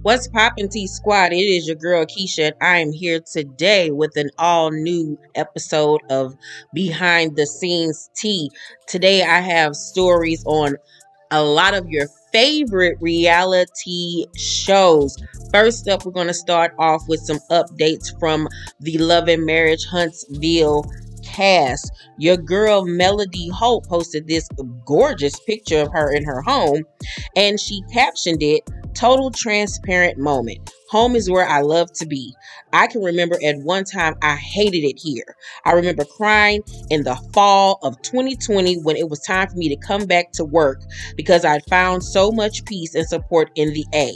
What's poppin' T Squad? It is your girl Keisha, and I am here today with an all new episode of Behind the Scenes Tea. Today I have stories on a lot of your favorite reality shows. First up, we're going to start off with some updates from the Love and Marriage Huntsville cast. Your girl Melody Holt posted this gorgeous picture of her in her home, and she captioned it, "Total transparent moment. Home is where I love to be. I can remember at one time I hated it here. I remember crying in the fall of 2020 when it was time for me to come back to work because I'd found so much peace and support in the A.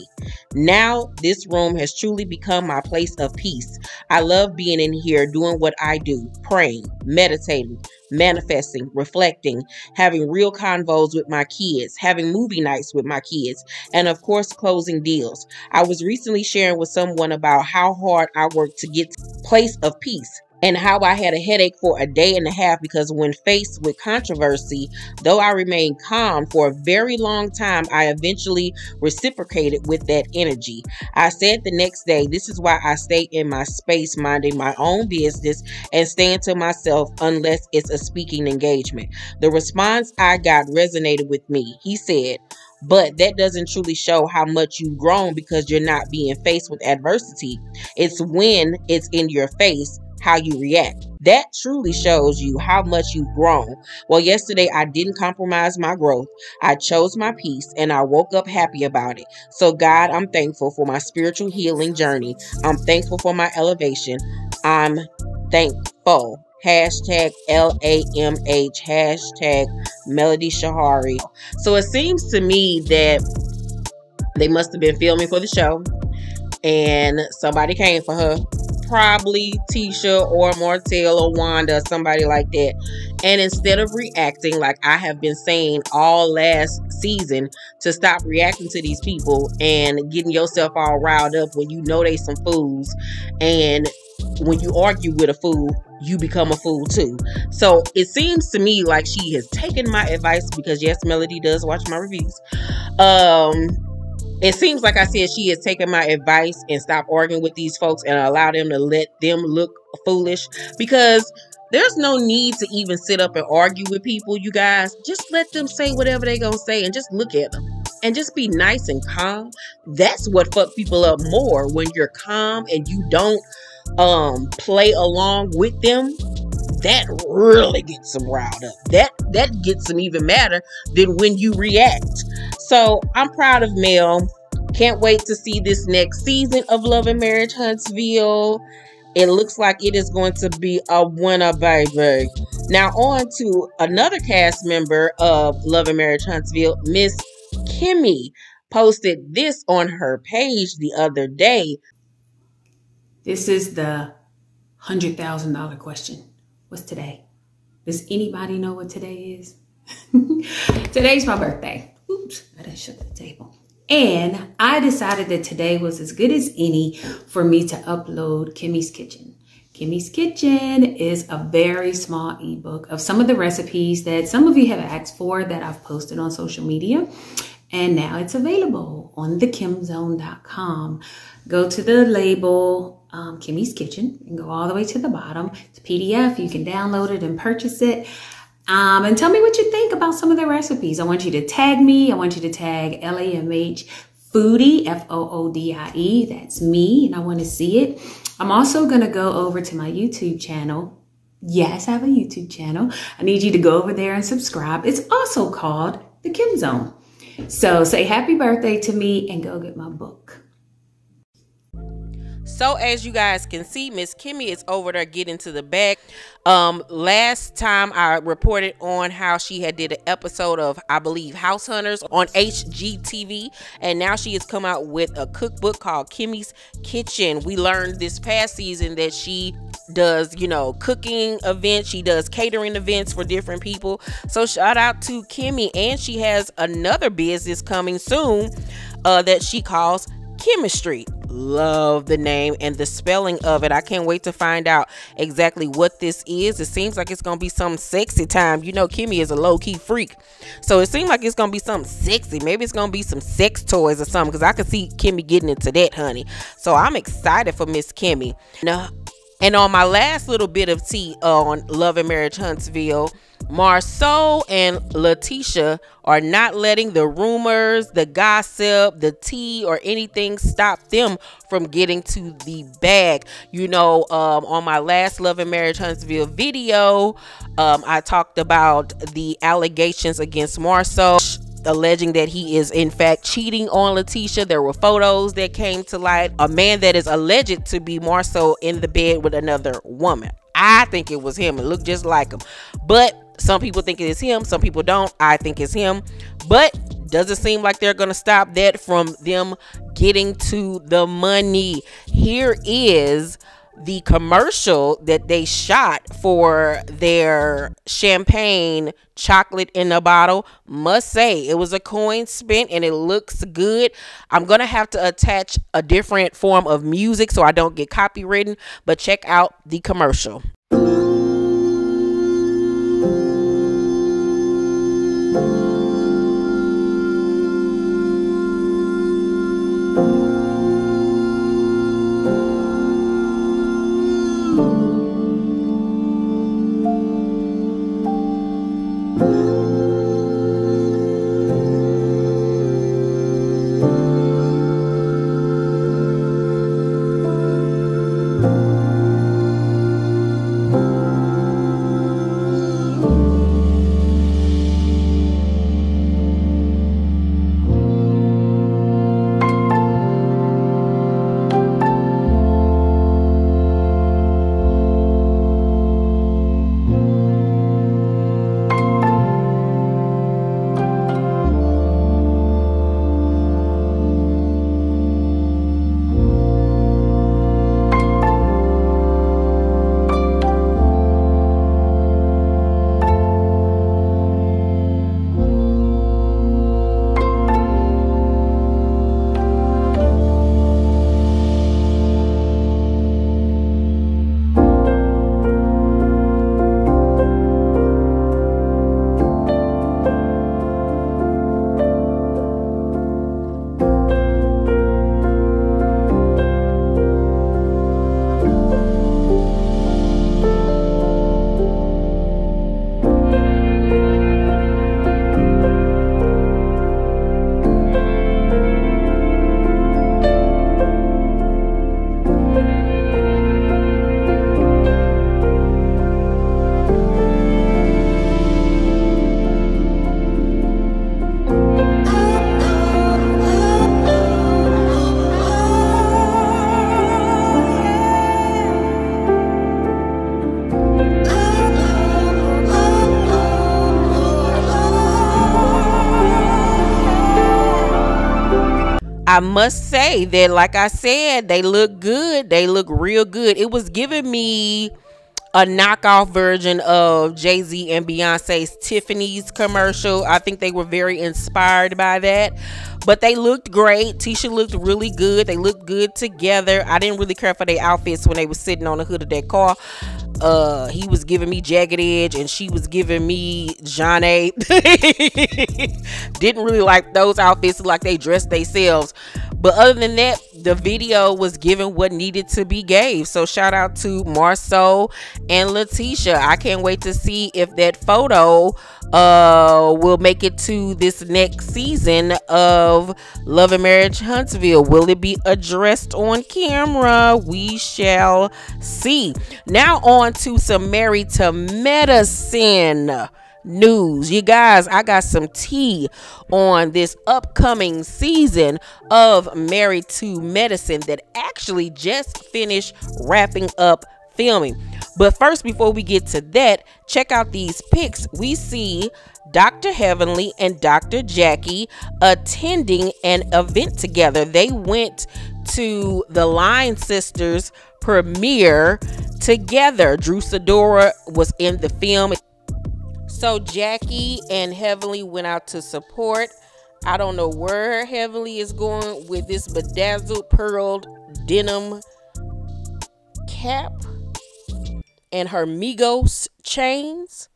Now this room has truly become my place of peace. I love being in here doing what I do, praying, meditating, manifesting, reflecting, having real convos with my kids, having movie nights with my kids, and of course closing deals. I was recently sharing with someone about how hard I worked to get to a place of peace and how I had a headache for a day and a half because when faced with controversy, though I remained calm for a very long time, I eventually reciprocated with that energy. I said the next day, this is why I stay in my space minding my own business and staying to myself unless it's a speaking engagement. The response I got resonated with me. He said, but that doesn't truly show how much you've grown because you're not being faced with adversity. It's when it's in your face how you react. That truly shows you how much you've grown. Well, yesterday I didn't compromise my growth. I chose my peace and I woke up happy about it. So God, I'm thankful for my spiritual healing journey. I'm thankful for my elevation. I'm thankful. Hashtag LAMH. Hashtag Melody Shahari. So it seems to me that they must have been filming for the show and somebody came for her. Probably Tisha or Martell or Wanda or somebody like that. And instead of reacting like I have been saying all last season to stop reacting to these people and getting yourself all riled up when you know they some fools, and when you argue with a fool, you become a fool too. So it seems to me like she has taken my advice because yes, Melody does watch my reviews. It seems like I said she has taken my advice and stopped arguing with these folks and allow them to let them look foolish, because there's no need to even sit up and argue with people, you guys. Just let them say whatever they gonna say and just look at them and just be nice and calm. That's what fuck people up more, when you're calm and you don't play along with them. That really gets them riled up. That gets them even madder than when you react. So I'm proud of Mel. Can't wait to see this next season of Love and Marriage Huntsville. It looks like it is going to be a winner, baby. Now on to another cast member of Love and Marriage Huntsville. Miss Kimmy posted this on her page the other day. This is the $100,000 question. What's today? Does anybody know what today is? Today's my birthday. Oops, I done shook the table. And I decided that today was as good as any for me to upload Kimmy's Kitchen. Kimmy's Kitchen is a very small ebook of some of the recipes that some of you have asked for that I've posted on social media. And now it's available on thekimzone.com. Go to the label, Kimmy's Kitchen, and go all the way to the bottom. It's a PDF. You can download it and purchase it. And tell me what you think about some of the recipes. I want you to tag me. I want you to tag LAMH Foodie, Foodie. That's me, and I want to see it. I'm also going to go over to my YouTube channel. Yes, I have a YouTube channel. I need you to go over there and subscribe. It's also called The Kim Zone. So say happy birthday to me and go get my book. So as you guys can see, Miss Kimmy is over there getting to the bag. Last time I reported on how she had did an episode of, I believe, House Hunters on HGTV, and now she has come out with a cookbook called Kimmy's Kitchen. We learned this past season that she does, you know, cooking events. She does catering events for different people. So shout out to Kimmy. And she has another business coming soon that she calls Chemistry. love the name and the spelling of it. I can't wait to find out exactly what this is. It seems like it's gonna be some sexy time. You know, Kimmy is a low-key freak, so it seems like it's gonna be something sexy. Maybe it's gonna be some sex toys or something, because I could see Kimmy getting into that, honey. So I'm excited for Miss Kimmy. Now, and on my last little bit of tea on Love and Marriage Huntsville, Marsau and Latisha are not letting the rumors, the gossip, the tea, or anything stop them from getting to the bag. You know, on my last Love and Marriage Huntsville video, I talked about the allegations against Marsau, alleging that he is in fact cheating on Latisha. There were photos that came to light. A man that is alleged to be Marsau in the bed with another woman. I think it was him. It looked just like him. But some people think it is him. Some people don't. I think it's him. But doesn't seem like they're going to stop that from them getting to the money. Here is the commercial that they shot for their champagne chocolate in a bottle. Must say, it was a coin spent and it looks good. I'm gonna have to attach a different form of music so I don't get copywritten, but check out the commercial. I must say that, like I said, they look good. They look real good. It was giving me a knockoff version of Jay-Z and Beyonce's Tiffany's commercial. I think they were very inspired by that. But they looked great. Tisha looked really good. They looked good together. I didn't really care for their outfits when they were sitting on the hood of that car. He was giving me Jagged Edge and she was giving me Johnny. Didn't really like those outfits, like they dressed themselves. But other than that, the video was giving what needed to be gave. So shout out to Marsau and Latisha. I can't wait to see if that photo will make it to this next season of Love and Marriage Huntsville. Will it be addressed on camera? We shall see. Now on to some Married to Medicine news. You guys, I got some tea on this upcoming season of Married to Medicine that actually just finished wrapping up filming. But first, before we get to that, check out these pics. We see Dr. Heavenly and Dr. Jackie attending an event together. They went to the Line Sisters premiere together. Drew Sidora was in the film. So Jackie and Heavenly went out to support I don't know where Heavenly is going with this bedazzled pearled denim cap and her Migos chains,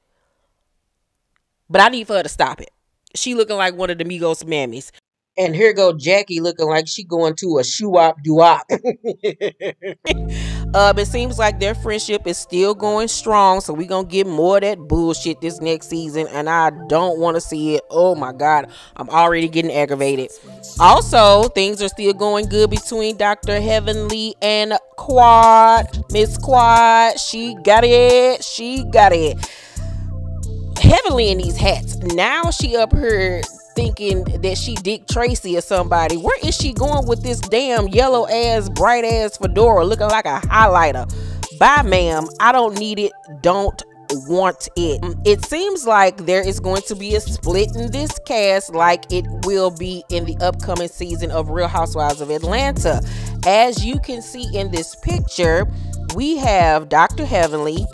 but I need for her to stop it. She looking like one of the Migos mammies. And here go Jackie looking like she going to a shoo-op doo-op. It seems like their friendship is still going strong, so we gonna get more of that bullshit this next season, and I don't want to see it. Oh my god, I'm already getting aggravated. Also, things are still going good between Dr. Heavenly and Quad. Miss Quad, she got it. She got it. Heavenly in these hats. Now she up here thinking that she Dick Tracy or somebody. Where is she going with this damn yellow ass, bright ass fedora looking like a highlighter? Bye, ma'am. I don't need it. Don't want it. It seems like there is going to be a split in this cast, like it will be in the upcoming season of Real Housewives of Atlanta. As you can see in this picture, we have Dr. Heavenly,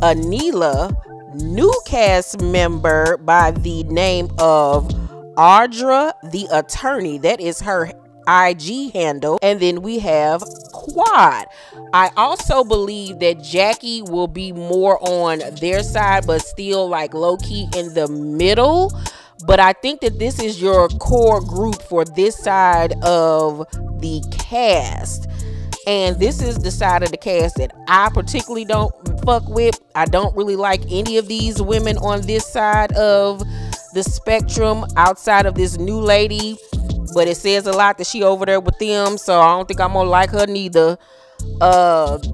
Anila, new cast member by the name of Audra the Attorney. That is her IG handle. And then we have Quad. I also believe that Jackie will be more on their side, but still like low-key in the middle. But I think that this is your core group for this side of the cast. And this is the side of the cast that I particularly don't fuck with. I don't really like any of these women on this side of the spectrum outside of this new lady. But it says a lot that she over there with them, so I don't think I'm gonna like her neither.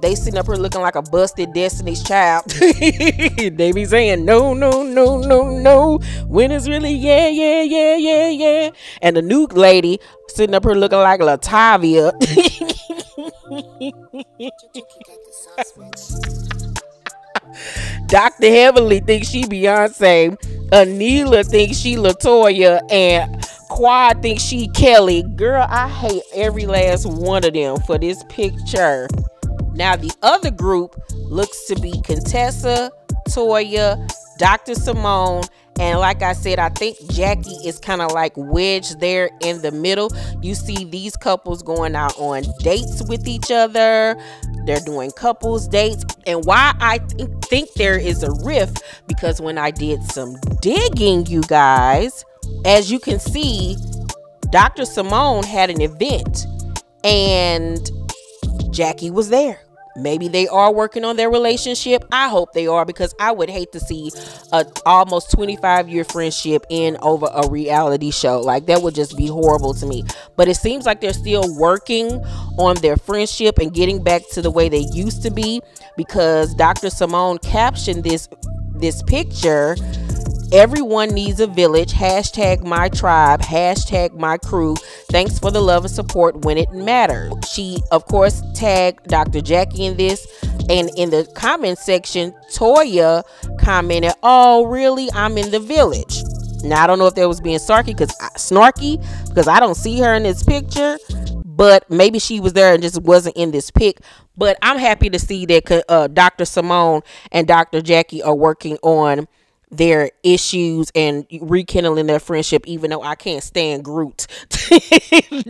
They sitting up here looking like a busted Destiny's Child. They be saying no, no, no, no, no, when it's really yeah, yeah, yeah, yeah, yeah. And the new lady sitting up here looking like Latavia. Dr. Heavenly thinks she Beyonce, Anila thinks she Latoya, and Quad thinks she Kelly. Girl, I hate every last one of them for this picture. Now the other group looks to be Contessa, Toya, Dr. Simone, and like I said, I think Jackie is kind of like wedged there in the middle. You see these couples going out on dates with each other. They're doing couples dates. And why I think there is a rift, because when I did some digging, you guys, as you can see, Dr. Simone had an event and Jackie was there. Maybe they are working on their relationship. I hope they are, because I would hate to see a almost 25-year friendship end over a reality show. Like, that would just be horrible to me. But it seems like they're still working on their friendship and getting back to the way they used to be, because Dr. Simone captioned this picture: "Everyone needs a village. Hashtag my tribe. Hashtag my crew. Thanks for the love and support when it matters." She, of course, tagged Dr. Jackie in this. And in the comment section, Toya commented, "Oh, really? I'm in the village." Now, I don't know if that was being snarky because I don't see her in this picture. But maybe she was there and just wasn't in this pic. But I'm happy to see that Dr. Simone and Dr. Jackie are working on their issues and rekindling their friendship, even though I can't stand Groot.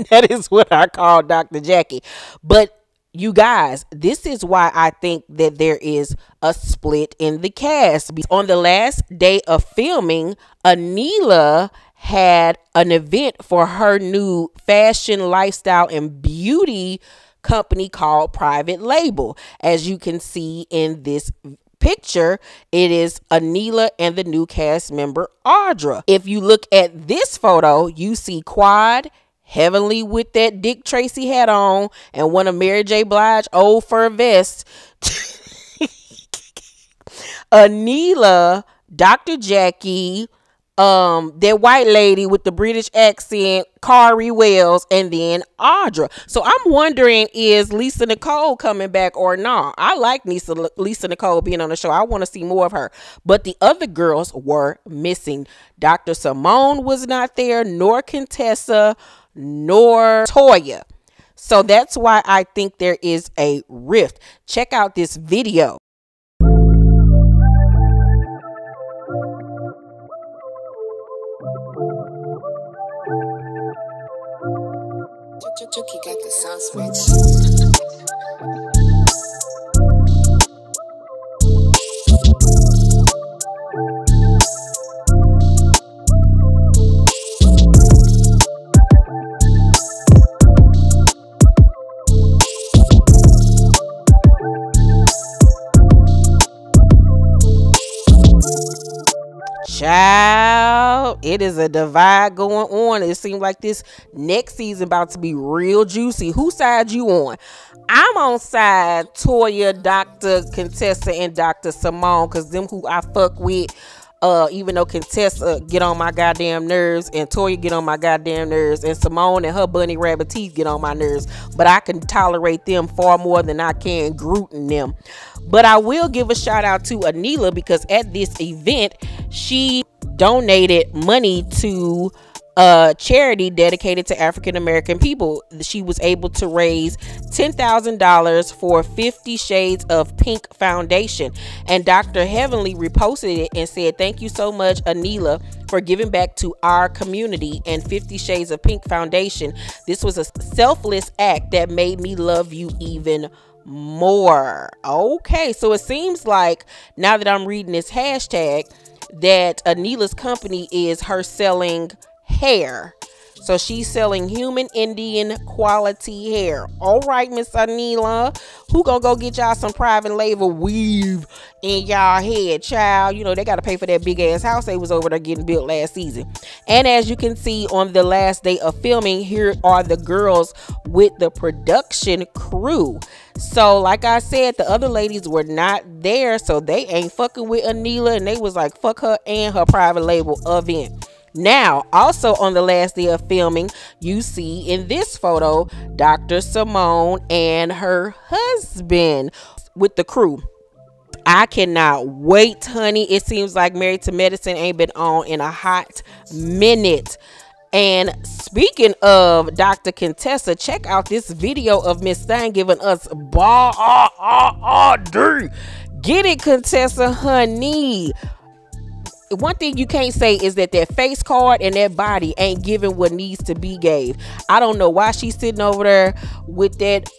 That is what I call Dr. Jackie. But you guys, this is why I think that there is a split in the cast. On the last day of filming, Anila had an event for her new fashion, lifestyle, and beauty company called Private Label. As you can see in this picture, it is Anila and the new cast member Audra. If you look at this photo, you see Quad, Heavenly with that Dick Tracy hat on, and one of Mary J. Blige's old fur vests. Anila, Dr. Jackie, that white lady with the British accent, Kari Wells, and then Audra. So I'm wondering, is Lisa Nicole coming back or not? I like Lisa Nicole being on the show. I want to see more of her. But the other girls were missing. Dr. Simone was not there, nor Contessa, nor Toya. So that's why I think there is a rift. Check out this video. Juki got the sauce, bitch. Child, it is a divide going on. It seems like this next season about to be real juicy. Whose side you on? I'm on side Toya, Dr. Contessa, and Dr. Simone, because them who I fuck with. Even though Contessa get on my goddamn nerves and Toya get on my goddamn nerves and Simone and her bunny rabbit teeth get on my nerves, but I can tolerate them far more than I can Groot and them. But I will give a shout out to Anila, because at this event she donated money to a charity dedicated to African American people. She was able to raise $10,000 for 50 Shades of Pink Foundation, and Dr. Heavenly reposted it and said, "Thank you so much, Anila, for giving back to our community and 50 Shades of Pink Foundation. This was a selfless act that made me love you even more." Okay, so it seems like now that I'm reading this hashtag that Anila's company is her selling hair. So she's selling human Indian quality hair. All right, Miss Anila, who gonna go get y'all some private label weave in y'all head, child? You know, they gotta pay for that big ass house they was over there getting built last season. And as you can see on the last day of filming, here are the girls with the production crew. So like I said, the other ladies were not there, so they ain't fucking with Anila, and they was like, fuck her and her private label event. Now, also on the last day of filming, you see in this photo Dr. Simone and her husband with the crew. I cannot wait, honey. It seems like Married to Medicine ain't been on in a hot minute. And speaking of Dr. Contessa, check out this video of Miss Thang giving us ball D. Get it, Contessa, honey. One thing you can't say is that face card and that body ain't giving what needs to be gave. I don't know why she's sitting over there with that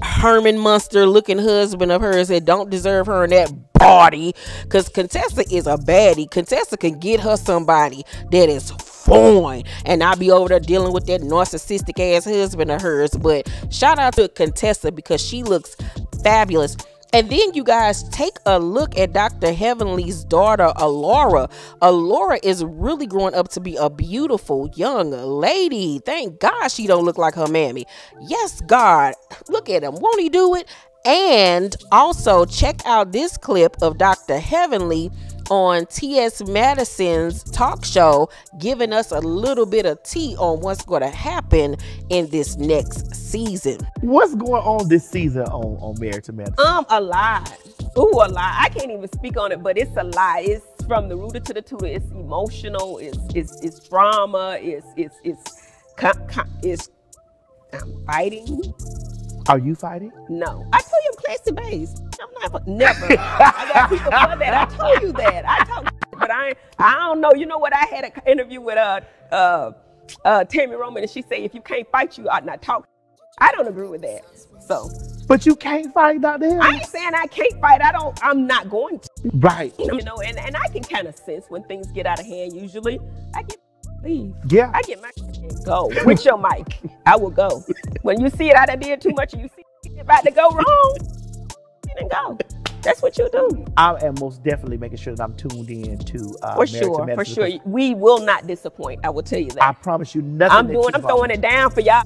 Herman Munster looking husband of hers that don't deserve her in that body, because Contessa is a baddie. Contessa can get her somebody that is fine and not be over there dealing with that narcissistic ass husband of hers. But shout out to Contessa because she looks fabulous. And then you guys take a look at Dr. Heavenly's daughter, Alora. Alora is really growing up to be a beautiful young lady. Thank God she don't look like her mammy. Yes, God. Look at him. Won't he do it? And also check out this clip of Dr. Heavenly on T.S. Madison's talk show, giving us a little bit of tea on what's going to happen in this next season. What's going on this season on Married to Medicine? A lot. Ooh, a lot. I can't even speak on it, but it's a lot. It's from the rooter to the tutor. It's emotional. It's drama. It's I'm fighting. Are you fighting? No. I told you I'm classy based. I'm not, never. I got people for that. I told you that. I told you, but I don't know. You know what? I had an interview with Tammy Roman, and she said, if you can't fight, you ought not talk. I don't agree with that. So. But you can't fight, Dr. Heavenly? I ain't saying I can't fight. I'm not going to. Right. You know, and I can kind of sense when things get out of hand usually. I get leave. Yeah. I get my and go with your mic. I will go. When you see it, I done did too much and you see it about to go wrong, then go. That's what you do. I am most definitely making sure that I'm tuned in to for sure. We will not disappoint. I will tell you that. I promise you nothing. I'm throwing it down for y'all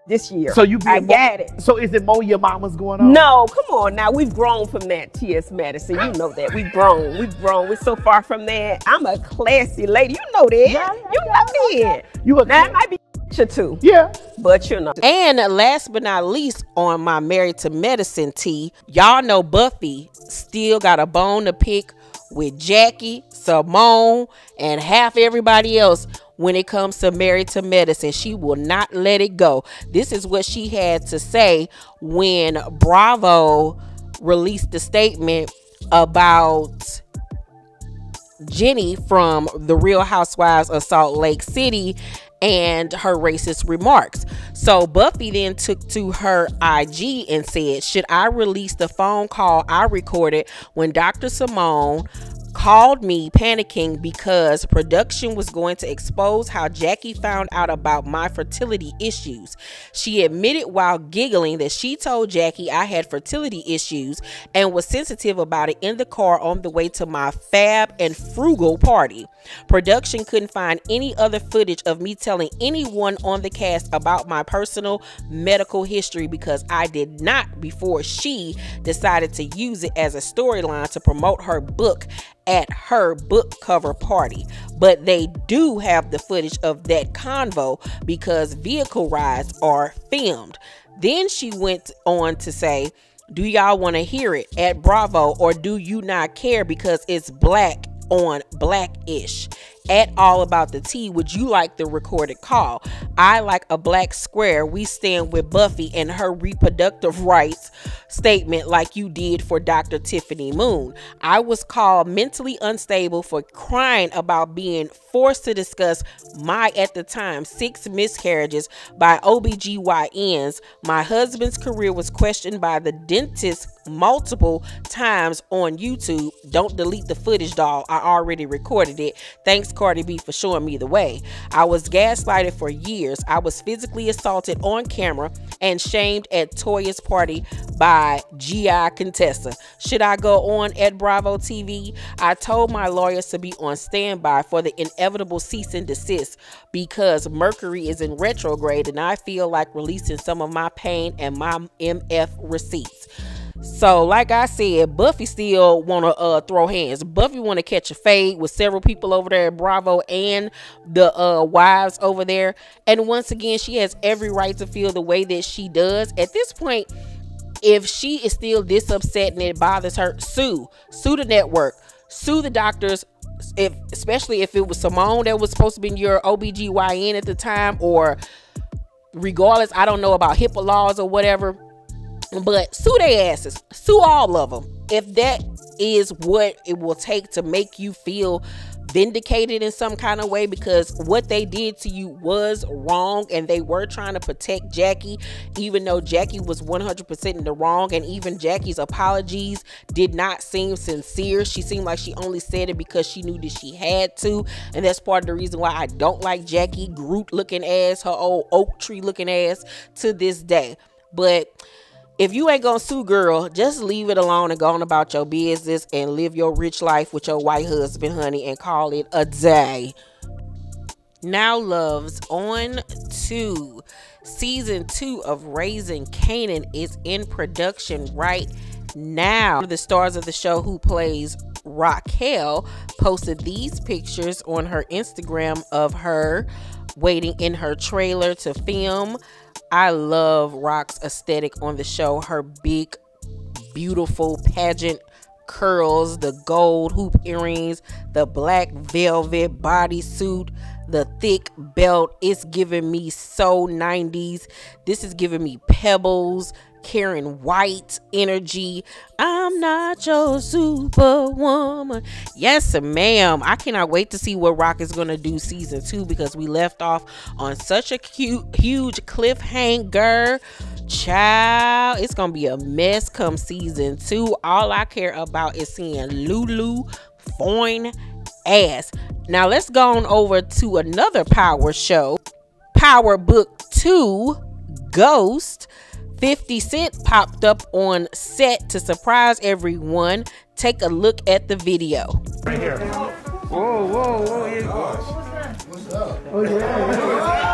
this year. So I got it. So is it more your mama's going on? No, come on now. We've grown from that, T.S. Madison. You know that. We've grown. We're so far from that. I'm a classy lady. You know that. You know that. Now it might be too. Yeah. But you know. And last but not least on my Married to Medicine tea, y'all know Buffy still got a bone to pick with Jackie, Simone, and half everybody else when it comes to Married to Medicine. She will not let it go. This is what she had to say when Bravo released the statement about Jenny from the Real Housewives of Salt Lake City and her racist remarks. So Buffy then took to her IG and said, should I release the phone call I recorded when Dr. Simone called me panicking because production was going to expose how Jackie found out about my fertility issues? She admitted while giggling that she told Jackie I had fertility issues and was sensitive about it in the car on the way to my fab and frugal party. Production couldn't find any other footage of me telling anyone on the cast about my personal medical history because I did not before she decided to use it as a storyline to promote her book at her book cover party. But they do have the footage of that convo because vehicle rides are filmed. Then she went on to say, do y'all want to hear it at Bravo, or do you not care because it's black on Blackish? At All About the Tea, would you like the recorded call? I like a black square. We stand with Buffy and her reproductive rights statement like you did for Dr. Tiffany Moon. I was called mentally unstable for crying about being forced to discuss my, at the time, 6 miscarriages by OBGYNs. My husband's career was questioned by the dentist multiple times on YouTube. Don't delete the footage, doll. I already recorded it. Thanks, Cardi B, for showing me the way. I was gaslighted for years. I was physically assaulted on camera and shamed at Toya's party by GI Contessa. Should I go on at Bravo TV? I told my lawyers to be on standby for the inevitable cease and desist because Mercury is in retrograde and I feel like releasing some of my pain and my MF receipts. So like I said, Buffy still want to throw hands. Buffy want to catch a fade with several people over there at Bravo and the wives over there. And once again, she has every right to feel the way that she does. At this point, if she is still this upset and it bothers her, sue the network, sue the doctors. Especially if it was Simone that was supposed to be your OBGYN at the time, or regardless, I don't know about HIPAA laws or whatever. But sue their asses, sue all of them. If that is what it will take to make you feel vindicated in some kind of way, because what they did to you was wrong and they were trying to protect Jackie, even though Jackie was 100% in the wrong, and even Jackie's apologies did not seem sincere. She seemed like she only said it because she knew that she had to, and that's part of the reason why I don't like Jackie Groot looking ass, her old oak tree looking ass to this day. But if you ain't gonna sue, girl, just leave it alone and go on about your business and live your rich life with your white husband, honey, and call it a day. Now, loves, on to season 2 of Raising Kanan is in production right now. One of the stars of the show, who plays Raquel, posted these pictures on her Instagram of her waiting in her trailer to film. I love Rock's aesthetic on the show. Her big, beautiful pageant curls, the gold hoop earrings, the black velvet bodysuit, the thick belt. It's giving me so 90s. This is giving me Pebbles, Karen White energy. I'm not your superwoman. Yes, ma'am. I cannot wait to see what Rock is going to do season 2, because we left off on such a huge cliffhanger. Child, it's going to be a mess come season 2. All I care about is seeing Lulu fine ass. Now let's go on over to another Power show, Power Book 2 Ghost. 50 Cent popped up on set to surprise everyone. Take a look at the video. Right here. Whoa, whoa, whoa. Yeah. What's up? Oh, yeah.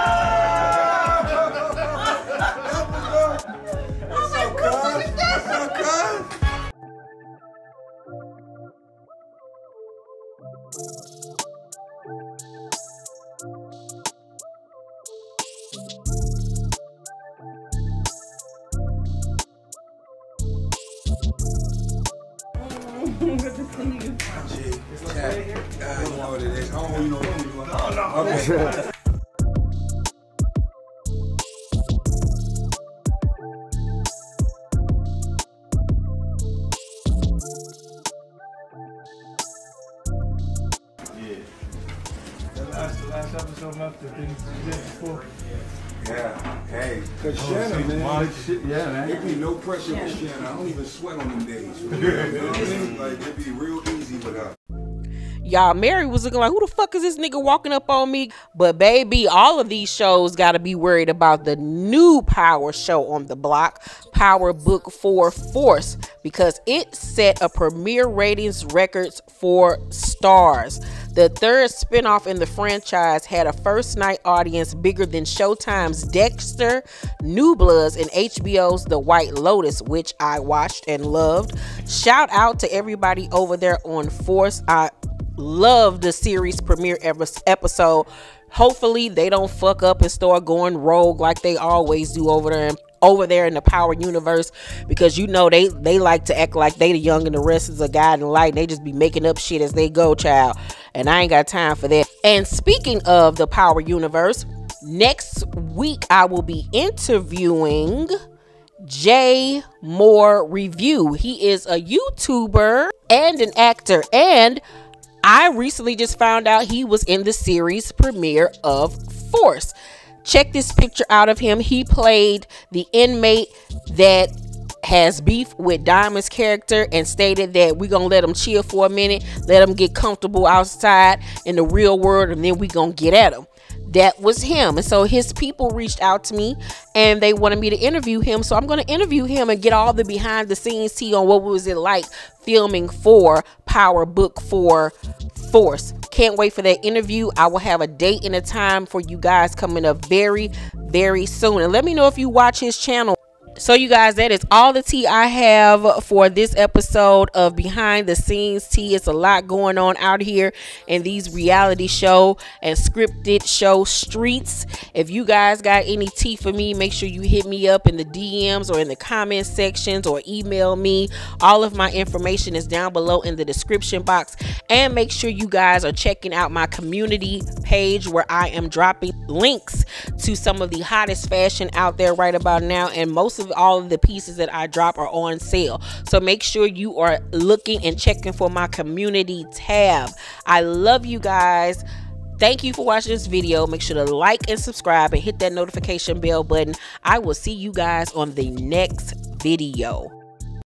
Good to see you. Chat. You know what it is. Oh, you know what it is. Oh, no. Okay. Yeah. The last episode. something after things you did before? Yeah, hey, cause Shannon, man, Shit, yeah, man. there be no pressure with Shannon. I don't even sweat on them days. You know what I mean? Like, it be real easy with her. Y'all, Mary was looking like, who the fuck is this nigga walking up on me? But baby, all of these shows got to be worried about the new Power show on the block, Power Book 4 Force, because it set a premiere ratings records for Stars. The third spinoff in the franchise had a first night audience bigger than Showtime's Dexter, New Bloods, and HBO's The White Lotus, which I watched and loved. Shout out to everybody over there on Force. I love the series premiere episode. Hopefully they don't fuck up and start going rogue like they always do over there in the Power universe, because you know they like to act like they the young and the rest is a guiding light, and they just be making up shit as they go, child, and I ain't got time for that. And speaking of the Power universe, next week I will be interviewing Jay Moore Review. He is a YouTuber and an actor, and I recently just found out he was in the series premiere of Force. Check this picture out of him. He played the inmate that has beef with Diamond's character and stated that we're gonna let him chill for a minute, let him get comfortable outside in the real world, and then we gonna get at him. That was him. And so his people reached out to me and they wanted me to interview him. So I'm going to interview him and get all the behind the scenes tea on what was it like filming for Power Book 4 Force. Can't wait for that interview. I will have a date and a time for you guys coming up very, very soon. And let me know if you watch his channel. So you guys, that is all the tea I have for this episode of Behind the Scenes Tea. It's a lot going on out here in these reality show and scripted show streets. If you guys got any tea for me, make sure you hit me up in the DMs or in the comment sections or email me. All of my information is down below in the description box. And make sure you guys are checking out my community page where I am dropping links to some of the hottest fashion out there right about now. And most of all of the pieces that I drop are on sale, so make sure you are looking and checking for my community tab. I love you guys. Thank you for watching this video. Make sure to like and subscribe and hit that notification bell button. I will see you guys on the next video.